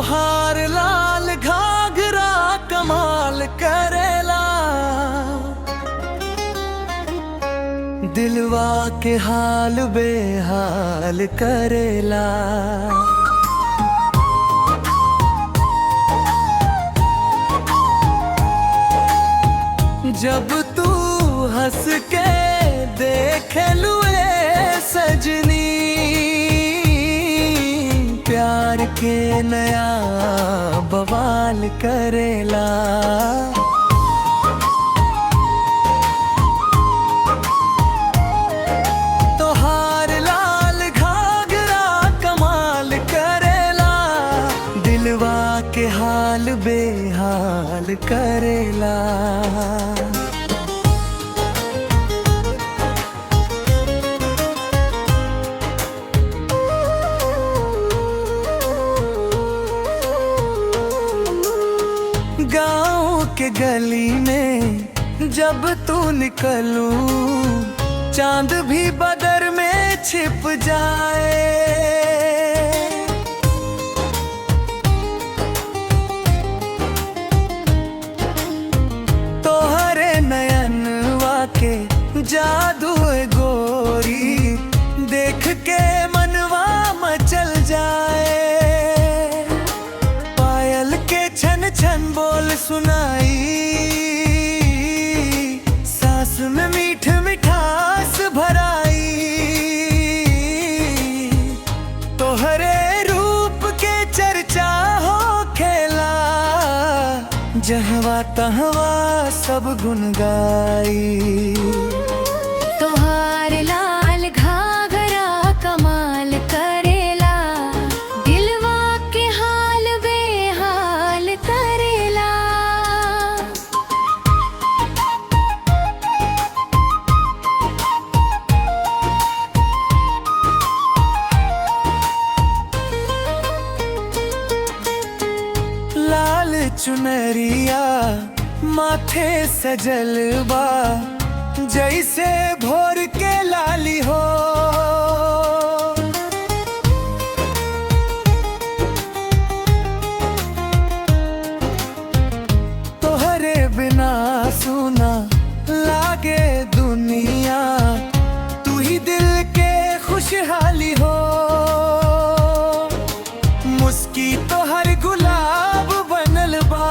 तोहार लाल घाघरा कमाल करेला, दिलवा के हाल बेहाल करेला। जब तू हंस के देखे लुए सजनी, प्यार के नया बवाल करेला। तोहार लाल घाघरा कमाल करेला, दिलवा के हाल बेहाल करेला। गाँव के गली में जब तू निकलू, चांद भी बदर में छिप जाए। तोहरे नयनवा के जादू गोरी, देख के मनवा मचल जाए। पायल के छन छन बोल सुनाई, सांस में मीठ मिठास भराई। तोहरे रूप के चर्चा हो खेला, जहवा तहवा सब गुन गाई। तोहार लाल घाघरा कमाल करेला, दिलवा के हाल बेहाल करेला। लाल चुनरिया माथे सजलबा, जैसे भोर के लाली हो। तोहरे बिना सुना लागे दुनिया, तू ही दिल के खुशहाली हो। मुस्की तो हर गुलाब बनल बा,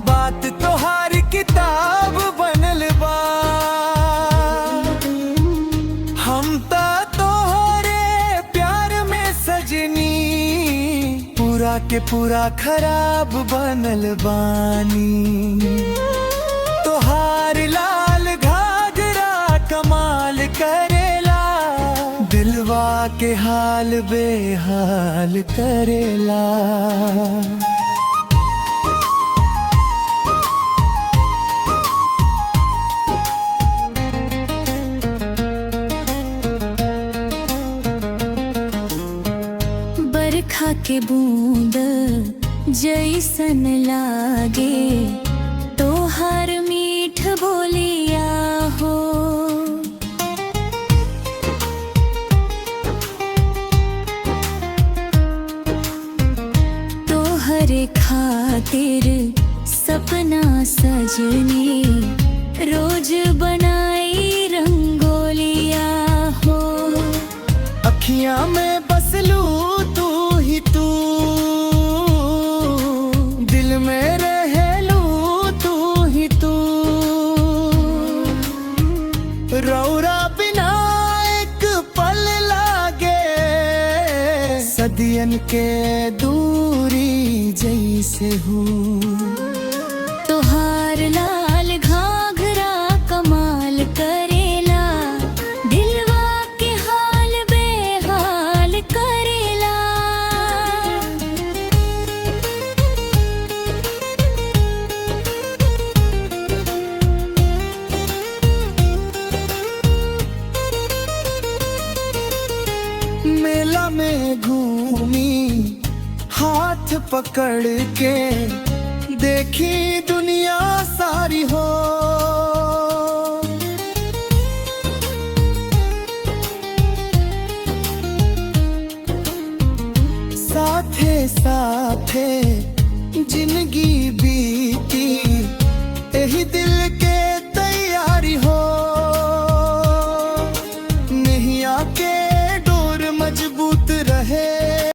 बात तो हर किताब बनल बा। हम ता तोहरे प्यार में सजनी, पूरा के पूरा खराब बनल बानी। तोहार लाल घाघरा कमाल करेला, दिलवा के हाल बेहाल करेला। बरखा के बूंद जैसन लागे, तोहार मीठ बोलिया हो। तोहरे खातिर सपना सजनी, रोज बनाई रंगोलिया हो। अखियां में बसलू तू ही तू, दिल में रहेलू तू ही तू। रौरा बिना एक पल लागे, सदियन के दूरी जैसे हूँ। तोहार लाल घाघरा कमाल करेला, दिलवा के हाल बेहाल करेला। मेला में घूमी हाथ पकड़ के, देखी दुनिया सारी हो। साथे जिंदगी भी